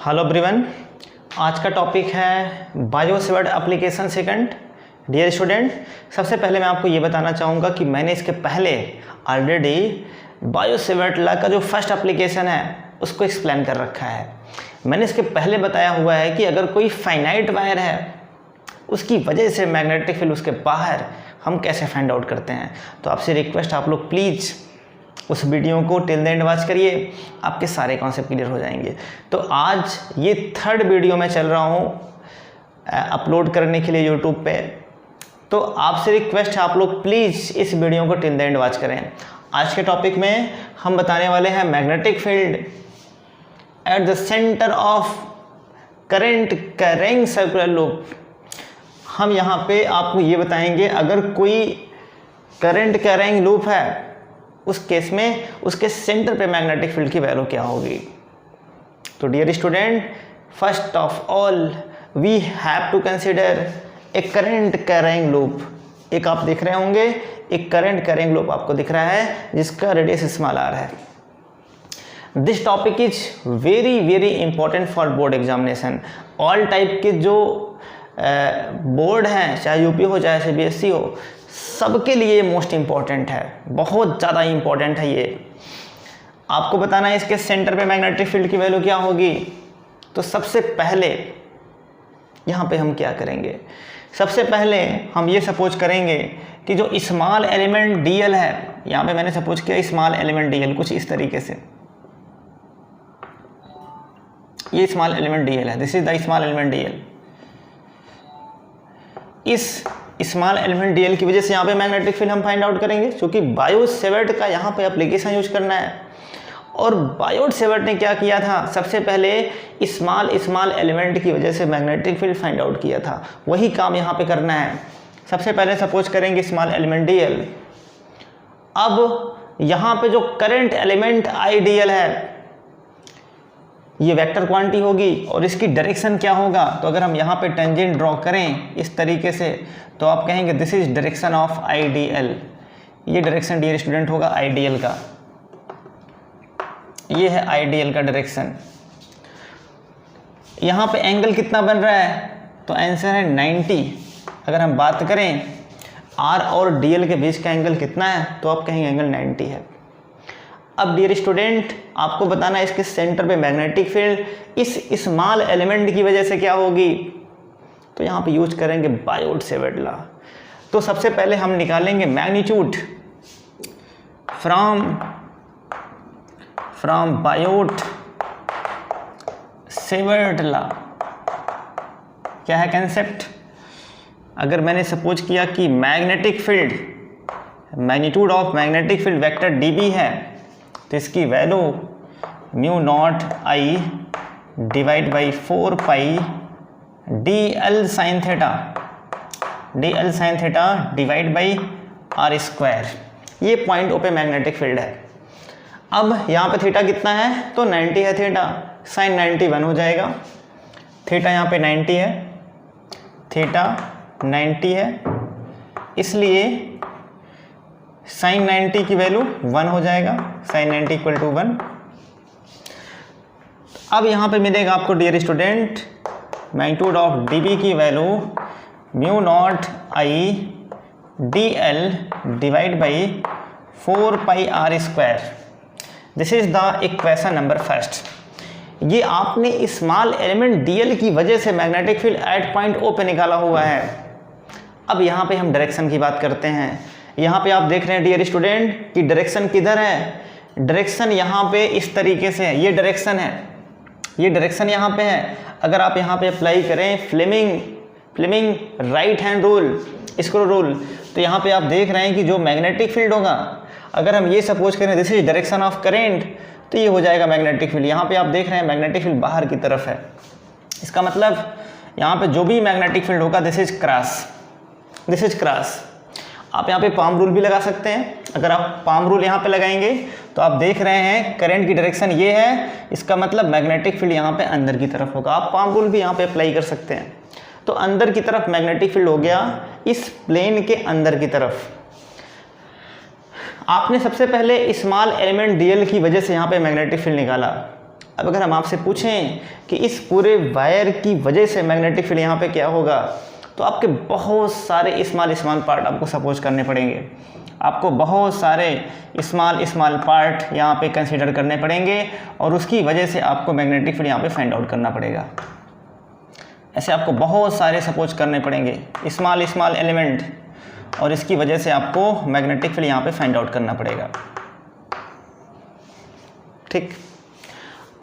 Hello everyone, आज का topic है बायोसेवर्ट एप्लीकेशन सेकंड। डियर स्टूडेंट, सबसे पहले मैं आपको ये बताना चाहूँगा कि मैंने इसके पहले ऑलरेडी बायोसेवर्ट ला का जो फर्स्ट एप्लीकेशन है उसको एक्सप्लेन कर रखा है। मैंने इसके पहले बताया हुआ है कि अगर कोई फाइनाइट वायर है उसकी वजह से मैग्नेटिक फील्ड उसके बाहर हम कैसे फाइंड आउट करते हैं। तो आपसे रिक्वेस्ट, आप लोग प्लीज़ उस वीडियो को टिल द एंड वॉच करिए, आपके सारे कॉन्सेप्ट क्लियर हो जाएंगे। तो आज ये थर्ड वीडियो मैं चल रहा हूँ अपलोड करने के लिए यूट्यूब पे। तो आपसे रिक्वेस्ट है, आप लोग प्लीज़ इस वीडियो को टिल द एंड वॉच करें। आज के टॉपिक में हम बताने वाले हैं magnetic field at the centre of current carrying circular loop. हम यहाँ पे आपको ये बताएंगे अगर कोई करंट कैरिंग लूप है उस केस में उसके सेंटर पे मैग्नेटिक फील्ड की वैल्यू क्या होगी। तो dear student, first of all we have to consider a current carrying loop. एक आप देख रहे होंगे, एक करंट कैरिंग लूप आपको दिख रहा है जिसका रेडियस स्मॉल r है। This topic is very very important for board examination. All type के जो बोर्ड हैं, चाहे यूपी हो चाहे सीबीएसई हो, सबके लिए मोस्ट इम्पॉर्टेंट है, बहुत ज़्यादा इम्पॉर्टेंट है ये। आपको बताना है इसके सेंटर पे मैग्नेटिक फील्ड की वैल्यू क्या होगी। तो सबसे पहले यहाँ पे हम क्या करेंगे, सबसे पहले हम ये सपोज करेंगे कि जो स्मॉल एलिमेंट dl है, यहाँ पे मैंने सपोज किया स्मॉल एलिमेंट dl कुछ इस तरीके से, ये स्मॉल एलिमेंट dl है, this is the small element dl। इस स्मॉल एलिमेंट dl की वजह से यहाँ पे मैग्नेटिक फील्ड हम फाइंड आउट करेंगे, क्योंकि बायोसेवर्ट का यहाँ पे एप्लीकेशन यूज करना है। और बायोसेवर्ट ने क्या किया था, सबसे पहले स्मॉल एलिमेंट की वजह से मैग्नेटिक फील्ड फाइंड आउट किया था, वही काम यहाँ पे करना है। सबसे पहले सपोज करेंगे स्मॉल एलिमेंट dl। अब यहाँ पे जो करंट एलिमेंट idl है ये वेक्टर क्वांटिटी होगी और इसकी डायरेक्शन क्या होगा। तो अगर हम यहाँ पे टेंजेंट ड्रॉ करें इस तरीके से तो आप कहेंगे this is direction of idl। ये डायरेक्शन डियर स्टूडेंट होगा idl का, ये है idl का डायरेक्शन। यहाँ पे एंगल कितना बन रहा है, तो आंसर है 90। अगर हम बात करें r और dl के बीच का एंगल कितना है, तो आप कहेंगे एंगल 90 है। अब डियर स्टूडेंट, आपको बताना है इसके सेंटर पे मैग्नेटिक फील्ड इस स्मॉल एलिमेंट की वजह से क्या होगी। तो यहाँ पे यूज करेंगे बायोसेवर्ट लॉ। तो सबसे पहले हम निकालेंगे मैग्नीट्यूड फ्रॉम बायोसेवर्ट लॉ। क्या है कंसेप्ट, अगर मैंने सपोज किया कि magnetic field, magnitude of magnetic field vector dB है, तो इसकी value mu naught I divide by 4 pi dl sine theta divide by r square. ये पॉइंट ओ पे मैग्नेटिक फील्ड है। अब यहाँ पे थीटा कितना है, तो 90 है थीटा, साइन 91 हो जाएगा। थीटा यहाँ पे 90 है, थीटा 90 है, इसलिए साइन 90 की वैल्यू 1 हो जाएगा, साइन 90 इक्वल टू 1। अब यहाँ पे मिलेगा आपको dear student magnitude of dB की value mu naught I dl divide by 4 pi r square. This is the equation number first. ये आपने स्मॉल एलिमेंट dl की वजह से magnetic field at point O पे निकाला हुआ है। अब यहाँ पे हम डायरेक्शन की बात करते हैं। यहाँ पे आप देख रहे हैं डियर स्टूडेंट कि डायरेक्शन किधर है, डायरेक्शन यहाँ पे इस तरीके से है, ये डायरेक्शन है, ये डायरेक्शन यहाँ पे है। अगर आप यहाँ पे अप्लाई करें Fleming right hand rule, screw rule, तो यहाँ पे आप देख रहे हैं कि जो मैग्नेटिक फील्ड होगा, अगर हम ये सपोज करें this is direction of current, तो ये हो जाएगा मैग्नेटिक फील्ड। यहाँ पे आप देख रहे हैं मैग्नेटिक फील्ड बाहर की तरफ है, इसका मतलब यहाँ पे जो भी मैग्नेटिक फील्ड होगा दिस इज क्रॉस। आप यहाँ पे पाम रूल भी लगा सकते हैं। अगर आप पाम रूल यहाँ पे लगाएंगे तो आप देख रहे हैं करंट की डायरेक्शन ये है, इसका मतलब मैग्नेटिक फील्ड यहाँ पे अंदर की तरफ होगा। आप पाम रूल भी यहाँ पे अप्लाई कर सकते हैं। तो अंदर की तरफ मैग्नेटिक फील्ड हो गया, इस प्लेन के अंदर की तरफ। आपने सबसे पहले स्मॉल एलिमेंट dl की वजह से यहाँ पे मैग्नेटिक फील्ड निकाला, अब अगर हम आपसे पूछें कि इस पूरे वायर की वजह से मैग्नेटिक फील्ड यहाँ पे क्या होगा, तो आपके बहुत सारे स्मॉल पार्ट आपको सपोज करने पड़ेंगे। आपको बहुत सारे स्मॉल पार्ट यहाँ पे कंसीडर करने पड़ेंगे और उसकी वजह से आपको मैग्नेटिक फील्ड यहाँ पे फाइंड आउट करना पड़ेगा। ऐसे आपको बहुत सारे सपोज करने पड़ेंगे स्मॉल एलिमेंट, और इसकी वजह से आपको मैग्नेटिक फील्ड यहाँ पे फाइंड आउट करना पड़ेगा। ठीक।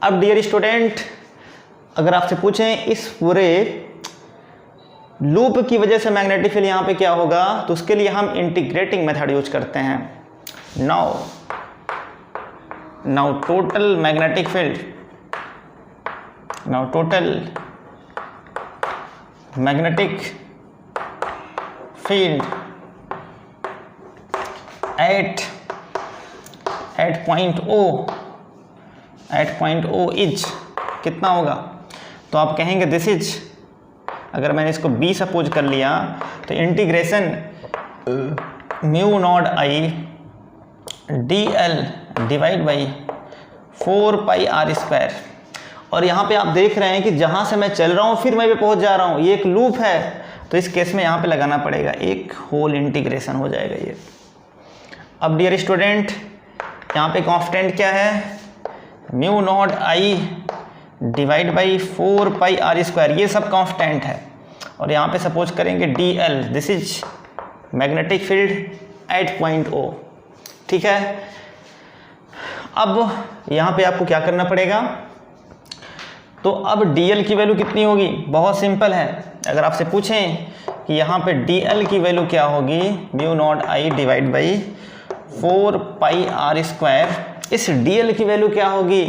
अब डियर स्टूडेंट, अगर आपसे पूछें इस पूरे लूप की वजह से मैग्नेटिक फील्ड यहाँ पे क्या होगा, तो उसके लिए हम इंटीग्रेटिंग मेथड यूज करते हैं। Now total magnetic field, now total magnetic field at point O is कितना होगा, तो आप कहेंगे दिस इज, अगर मैंने इसको B सपोज कर लिया तो integration mu naught I dl divide by 4 pi r square. और यहाँ पे आप देख रहे हैं कि जहाँ से मैं चल रहा हूँ फिर मैं भी पहुँच जा रहा हूँ, ये एक लूप है, तो इस केस में यहाँ पे लगाना पड़ेगा, एक होल इंटीग्रेशन हो जाएगा ये। अब डियर स्टूडेंट, यहाँ पे कांस्टेंट क्या है, mu naught I divide by 4 pi r square, ये सब कांस्टेंट है। और यहाँ पे सपोज करेंगे dl, this is magnetic field at point O। ठीक है। अब यहाँ पे आपको क्या करना पड़ेगा, तो अब dl की वैल्यू कितनी होगी, बहुत सिंपल है। अगर आपसे पूछें कि यहाँ पे dl की वैल्यू क्या होगी, mu naught I divide by 4 pi r square, इस dl की वैल्यू क्या होगी,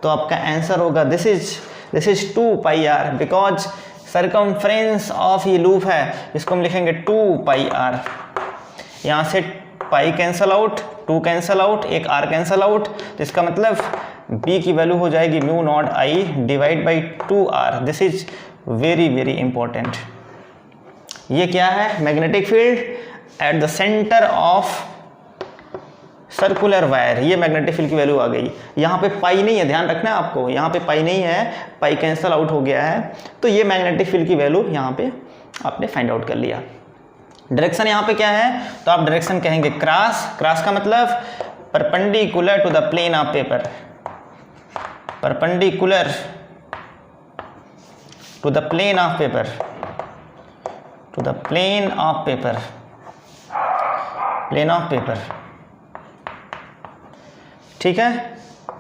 तो आपका आंसर होगा this is 2 pi r, because circumference of ये लूप है, इसको हम लिखेंगे 2 पाई r। यहाँ से पाई कैंसल आउट, 2 कैंसल आउट, एक r कैंसल आउट, तो इसका मतलब b की वैल्यू हो जाएगी mu naught I divide by 2r। This is very important. ये क्या है, magnetic field at the centre of circular wire, ये मैग्नेटिक फील्ड की वैल्यू आ गई। यहाँ पे पाई नहीं है, ध्यान रखना है आपको, यहाँ पे पाई नहीं है, पाई कैंसल आउट हो गया है, तो ये मैग्नेटिक फील्ड की वैल्यू यहाँ पे आपने फाइंड आउट कर लिया। डायरेक्शन यहाँ पे क्या है, तो आप डायरेक्शन कहेंगे क्रॉस का मतलब perpendicular to the plane of paper, perpendicular to the plane of paper, to the plane of paper, plane of paper. ठीक है।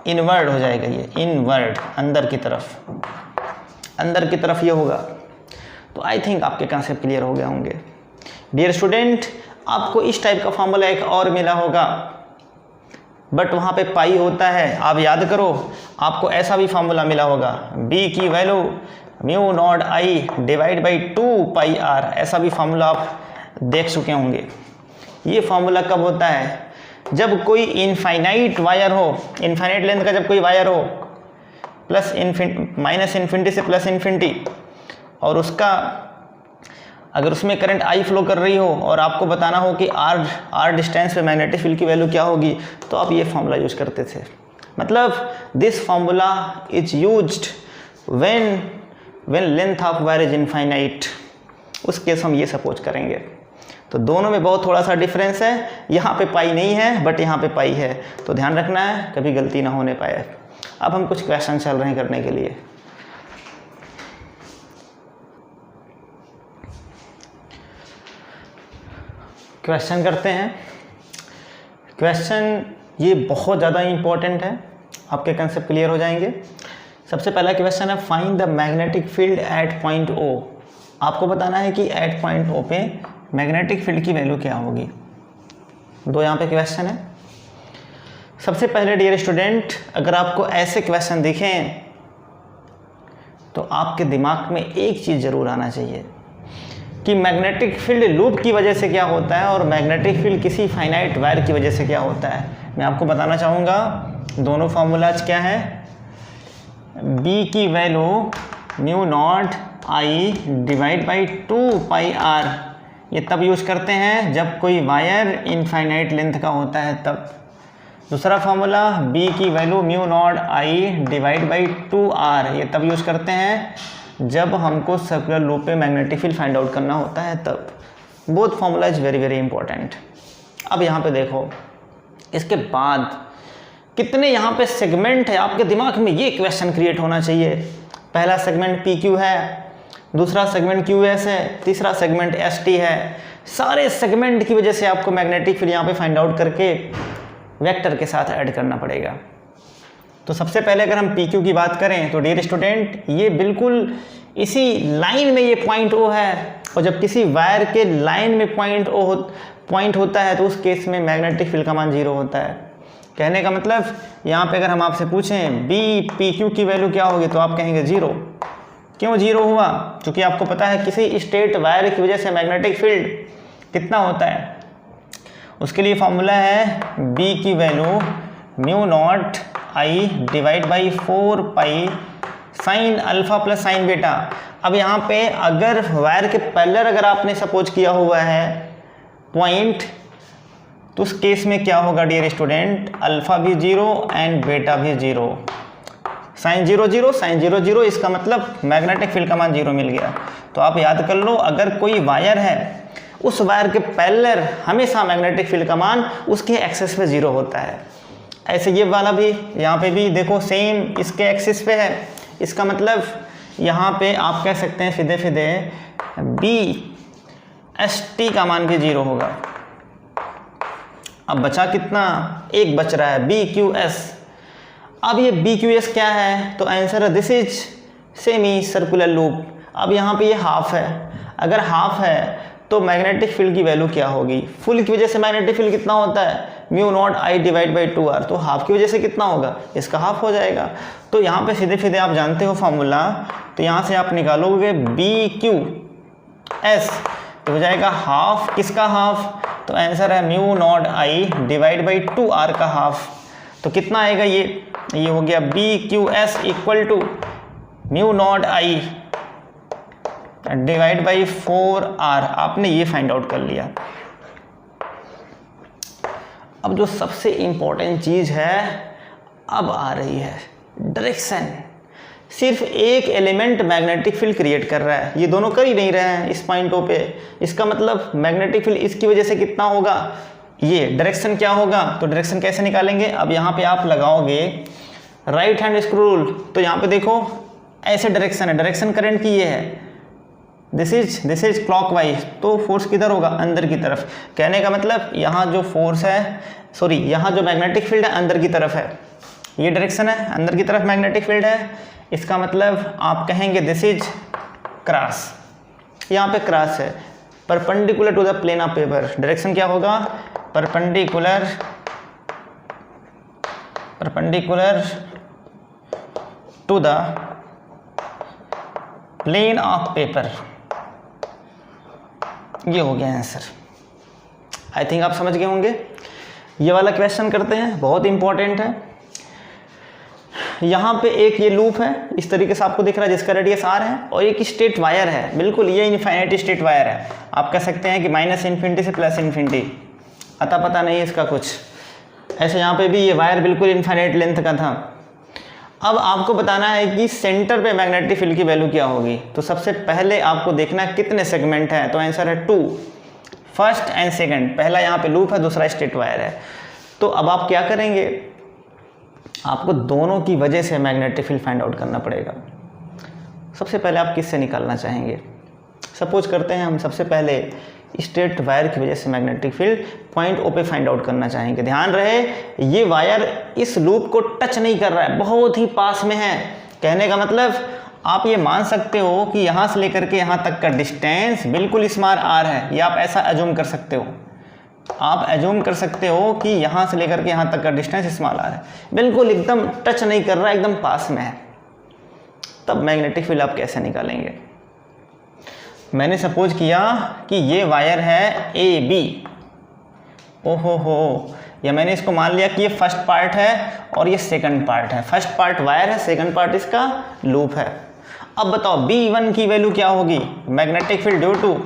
इनवर्ड हो जाएगा ये, इनवर्ड, अंदर की तरफ ये होगा। तो आई थिंक आपके कंसेप्ट क्लियर हो गए होंगे। डियर स्टूडेंट, आपको इस टाइप का फॉर्मूला एक और मिला होगा, बट वहाँ पे पाई होता है, आप याद करो। आपको ऐसा भी फॉर्मूला मिला होगा, b की value mu naught I divide by 2 pi r, ऐसा भी फॉर्मूला आप देख चुके होंगे। ये फॉर्मूला कब होता है, जब कोई इनफाइनाइट वायर हो, इनफाइनाइट लेंथ का जब कोई वायर हो, माइनस इन्फिनिटी से प्लस इन्फिनिटी, और उसका अगर उसमें करंट I फ्लो कर रही हो और आपको बताना हो कि r डिस्टेंस पे मैग्नेटिक फील्ड की वैल्यू क्या होगी, तो आप ये फॉर्मूला यूज करते थे। मतलब this formula is used when length of wire is infinite, उस केस हम ये सपोज करेंगे। तो दोनों में बहुत थोड़ा सा डिफरेंस है, यहाँ पे पाई नहीं है बट यहाँ पे पाई है, तो ध्यान रखना है कभी गलती ना होने पाए। अब हम कुछ क्वेश्चन चल रहे हैं करने के लिए। क्वेश्चन करते हैं। क्वेश्चन ये बहुत ज़्यादा इंपॉर्टेंट है, आपके कंसेप्ट क्लियर हो जाएंगे। सबसे पहला क्वेश्चन है, find the magnetic field at point O। आपको बताना है कि एट पॉइंट O पे मैग्नेटिक फील्ड की वैल्यू क्या होगी। दो यहाँ पे क्वेश्चन है। सबसे पहले डियर स्टूडेंट, अगर आपको ऐसे क्वेश्चन दिखें तो आपके दिमाग में एक चीज़ ज़रूर आना चाहिए कि मैग्नेटिक फील्ड लूप की वजह से क्या होता है और मैग्नेटिक फील्ड किसी फाइनाइट वायर की वजह से क्या होता है। मैं आपको बताना चाहूँगा दोनों फार्मूलाज क्या है। B की value mu naught I divide by 2 pi r, ये तब यूज़ करते हैं जब कोई वायर इनफाइनाइट लेंथ का होता है तब। दूसरा फॉर्मूला B की value mu naught I divide by 2r, ये तब यूज़ करते हैं जब हमको सर्कुलर लूप पे मैग्नेटिक फील्ड फाइंड आउट करना होता है तब। Both formula is very very important. अब यहाँ पे देखो, इसके बाद कितने यहाँ पे सेगमेंट है, आपके दिमाग में ये क्वेश्चन क्रिएट होना चाहिए। पहला सेगमेंट PQ है, दूसरा सेगमेंट QS है, तीसरा सेगमेंट ST है। सारे सेगमेंट की वजह से आपको मैग्नेटिक फील्ड यहाँ पे फाइंड आउट करके वेक्टर के साथ ऐड करना पड़ेगा। तो सबसे पहले अगर हम PQ की बात करें तो डियर स्टूडेंट, ये बिल्कुल इसी लाइन में ये पॉइंट O है, और जब किसी वायर के लाइन में पॉइंट होता है तो उस केस में मैग्नेटिक फील्ड का मान 0 होता है। कहने का मतलब यहाँ पे अगर हम आपसे पूछें BPQ की वैल्यू क्या होगी तो आप कहेंगे 0। क्यों 0 हुआ? क्योंकि आपको पता है किसी स्ट्रेट वायर की वजह से मैग्नेटिक फील्ड कितना होता है। उसके लिए फॉर्मूला है B की value mu naught I divide by 4 pi sine alpha plus sign beta. अब यहाँ पे अगर वायर के पैरेलल अगर आपने सपोज किया हुआ है पॉइंट, तो उस केस में क्या होगा डियर स्टूडेंट, अल्फा भी 0 एंड बीटा भी 0। साइन 0 0 साइन 0 0, इसका मतलब मैग्नेटिक फील्ड का मान 0 मिल गया। तो आप याद कर लो, अगर कोई वायर है उस वायर के पैरेलल हमेशा मैग्नेटिक फील्ड का मान उसके एक्सिस पे 0 होता है। ऐसे ये वाला भी, यहाँ पे भी देखो सेम इसके एक्सिस पे है, इसका मतलब यहाँ पे आप कह सकते हैं सीधे सीधे BST का मान भी 0 होगा। अब बचा कितना, एक बच रहा है BQS। अब ये BQS क्या है, तो आंसर है this is semi circular loop. अब यहाँ पे ये हाफ है, अगर हाफ है तो मैग्नेटिक फील्ड की वैल्यू क्या होगी, फुल की वजह से मैग्नेटिक फील्ड कितना होता है mu naught I divide by 2r, तो हाफ की वजह से कितना होगा, इसका हाफ हो जाएगा। तो यहाँ पे सीधे सीधे आप जानते हो फॉर्मूला, तो यहाँ से आप निकालोगे BQS, तो हो जाएगा हाफ, किसका हाफ, तो आंसर है mu naught I divide by 2r का हाफ। तो कितना आएगा ये हो गया BQS equal to mu naught I divide by 4r। आपने ये फाइंड आउट कर लिया। अब जो सबसे इंपॉर्टेंट चीज़ है अब आ रही है डायरेक्शन। सिर्फ एक एलिमेंट मैग्नेटिक फील्ड क्रिएट कर रहा है, ये दोनों कर ही नहीं रहे हैं इस पॉइंटों पे। इसका मतलब मैग्नेटिक फील्ड इसकी वजह से कितना होगा, ये डायरेक्शन क्या होगा। तो डायरेक्शन कैसे निकालेंगे, अब यहाँ पे आप लगाओगे राइट हैंड स्क्रू रूल, तो यहाँ पे देखो ऐसे डायरेक्शन है, डायरेक्शन करंट की ये है, दिस इज क्लॉकवाइज, तो फोर्स किधर होगा, अंदर की तरफ। कहने का मतलब यहाँ जो फोर्स है, सॉरी यहाँ जो मैग्नेटिक फील्ड है अंदर की तरफ है, ये डायरेक्शन है, अंदर की तरफ मैग्नेटिक फील्ड है। इसका मतलब आप कहेंगे दिस इज क्रॉस, यहाँ पे क्रॉस है, perpendicular to the plane of paper. Direction क्या होगा, perpendicular to the plane of paper. ये हो गया आंसर। आई थिंक आप समझ गए होंगे। ये वाला क्वेश्चन करते हैं, बहुत इंपॉर्टेंट है। यहाँ पे एक ये लूप है, इस तरीके से आपको दिख रहा है, जिसका रेडियस r है, और एक स्ट्रेट वायर है, बिल्कुल ये इनफाइनाइट स्ट्रेट वायर है। आप कह सकते हैं कि -∞ से +∞, अता पता नहीं इसका कुछ। ऐसे यहाँ पे भी ये वायर बिल्कुल इनफाइनाइट लेंथ का था। अब आपको बताना है कि सेंटर पे मैग्नेटिक फील्ड की वैल्यू क्या होगी। तो सबसे पहले आपको देखना कितने सेगमेंट हैं, तो आंसर है 2, फर्स्ट एंड सेकंड। पहला यहाँ पे लूप है, दूसरा स्ट्रेट वायर है। तो अब आप क्या करेंगे, आपको दोनों की वजह से मैग्नेटिक फील्ड फाइंड आउट करना पड़ेगा। सबसे पहले आप किससे निकालना चाहेंगे, सपोज करते हैं हम सबसे पहले स्ट्रेट वायर की वजह से मैग्नेटिक फील्ड पॉइंट ओ पे फाइंड आउट करना चाहेंगे। ध्यान रहे ये वायर इस लूप को टच नहीं कर रहा है, बहुत ही पास में है। कहने का मतलब आप ये मान सकते हो कि यहाँ से लेकर के यहाँ तक का डिस्टेंस बिल्कुल स्मॉल r है, ये आप ऐसा एज्यूम कर सकते हो। आप एज्यूम कर सकते हो कि यहाँ से लेकर के यहाँ तक का डिस्टेंस स्मॉल r है, बिल्कुल एकदम टच नहीं कर रहा है, एकदम पास में है। तब मैग्नेटिक फील्ड आप कैसे निकालेंगे। मैंने सपोज किया कि ये वायर है AB, ओहो हो, या मैंने इसको मान लिया कि ये फर्स्ट पार्ट है और ये सेकंड पार्ट है। फर्स्ट पार्ट वायर है, सेकंड पार्ट इसका लूप है। अब बताओ B1 की वैल्यू क्या होगी, magnetic field due to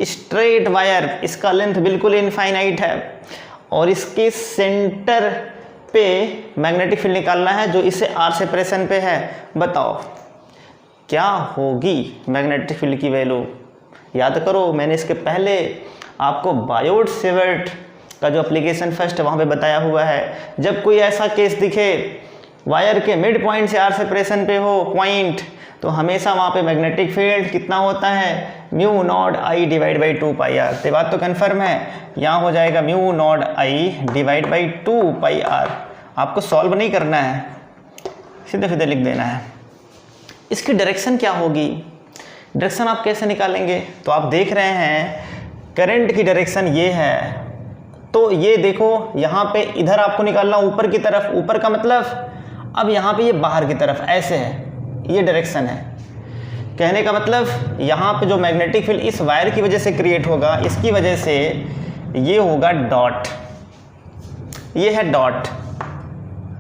straight wire, इसका लेंथ बिल्कुल इनफाइनाइट है, और इसके सेंटर पे मैग्नेटिक फील्ड निकालना है जो इससे r सेपरेशन पे है। बताओ क्या होगी मैग्नेटिक फील्ड की वैल्यू? याद करो, मैंने इसके पहले आपको बायोट सेवर्ट का जो एप्लीकेशन फर्स्ट वहाँ पे बताया हुआ है। जब कोई ऐसा केस दिखे वायर के मिड पॉइंट से r सेपरेशन पे हो पॉइंट, तो हमेशा वहाँ पे मैग्नेटिक फील्ड कितना होता है? Mu naught I divide by 2 pi R. तो बात तो कन्फर्म है, यहाँ हो जाएगा mu naught I divide by 2 pi R. आपको सॉल्व नहीं करना है, सीधे सीधे लिख देना है। इसकी डायरेक्शन क्या होगी? डायरेक्शन आप कैसे निकालेंगे? तो आप देख रहे हैं करंट की डायरेक्शन ये है, तो ये देखो यहाँ पे इधर आपको निकालना ऊपर की तरफ। ऊपर का मतलब अब यहाँ पे ये बाहर की तरफ ऐसे है, ये डायरेक्शन है। कहने का मतलब यहाँ पे जो मैग्नेटिक फील्ड इस वायर की वजह से क्रिएट होगा, इसकी वजह से ये होगा डॉट, ये है डॉट।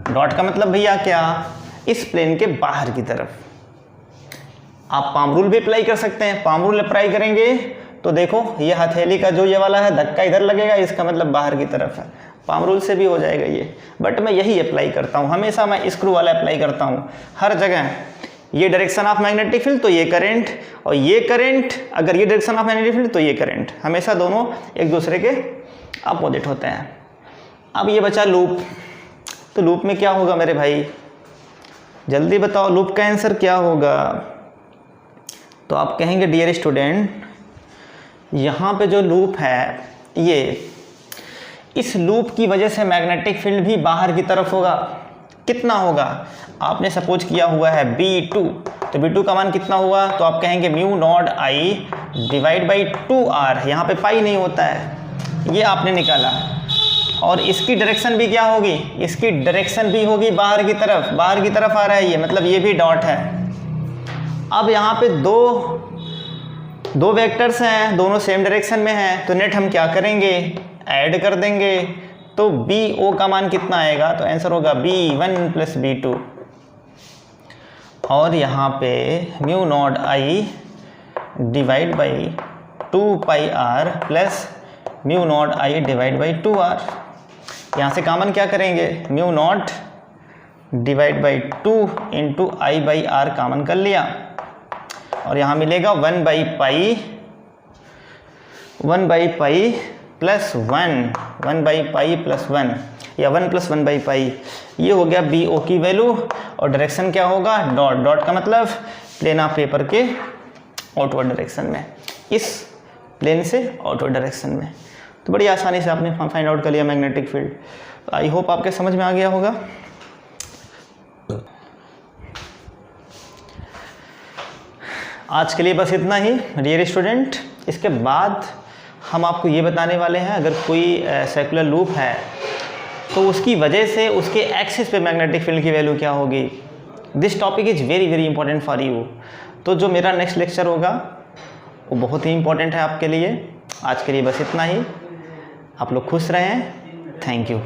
डॉट का मतलब भैया क्या? इस प्लेन के बाहर की तरफ। आप पाम रूल भी अप्लाई कर सकते हैं। पाम रूल अप्लाई करेंगे तो देखो ये हथेली का जो ये वाला है धक्का इधर लगेगा, इसका मतलब बाहर की तरफ है। पाम रूल से भी हो जाएगा ये, बट मैं यही अप्लाई करता हूँ हमेशा। मैं स्क्रू वाला अप्लाई करता हूँ हर जगह। ये डायरेक्शन ऑफ मैग्नेटिक फील्ड तो ये करंट, और ये करंट अगर ये डायरेक्शन ऑफ मैग्नेटिक फील्ड तो ये करंट, हमेशा दोनों एक दूसरे के अपोजिट होते हैं। अब ये बचा लूप। तो लूप में क्या होगा मेरे भाई? जल्दी बताओ लूप का आंसर क्या होगा? तो आप कहेंगे डियर स्टूडेंट, यहाँ पे जो लूप है ये, इस लूप की वजह से मैग्नेटिक फील्ड भी बाहर की तरफ होगा। कितना होगा? आपने सपोज किया हुआ है B2, तो B2 का मान कितना हुआ? तो आप कहेंगे mu naught I divide by 2R। यहाँ पे पाई नहीं होता है, ये आपने निकाला। और इसकी डायरेक्शन भी क्या होगी? इसकी डायरेक्शन भी होगी बाहर की तरफ। बाहर की तरफ आ रहा है ये, मतलब ये भी डॉट है। अब यहाँ पे दो वेक्टर्स हैं, दोनों सेम डायरेक्शन में हैं, तो नेट हम क्या करेंगे? ऐड कर देंगे। तो BO का मान कितना आएगा? तो आंसर होगा B1 प्लस B2। और यहाँ पे mu naught I divide by 2 pi R plus mu naught I divide by 2R। यहाँ से कॉमन क्या करेंगे? Mu naught divide by 2 into I by R common कर लिया, और यहाँ मिलेगा 1 by pi plus 1 by pi plus 1, या 1 प्लस 1 बाई पाई। ये हो गया BO की वैल्यू। और डायरेक्शन क्या होगा? डॉट। डॉट का मतलब प्लेन ऑफ पेपर के आउटवर्ड डायरेक्शन में, इस प्लेन से आउटवर्ड डायरेक्शन में। तो बड़ी आसानी से आपने फाइंड आउट कर लिया मैग्नेटिक फील्ड। आई होप आपके समझ में आ गया होगा। आज के लिए बस इतना ही डियर स्टूडेंट। इसके बाद हम आपको ये बताने वाले हैं, अगर कोई सर्कुलर लूप है तो उसकी वजह से उसके एक्सिस पे मैग्नेटिक फील्ड की वैल्यू क्या होगी। This topic is very very important for you. तो जो मेरा नेक्स्ट लेक्चर होगा वो बहुत ही इंपॉर्टेंट है आपके लिए। आज के लिए बस इतना ही। आप लोग खुश रहें। Thank you.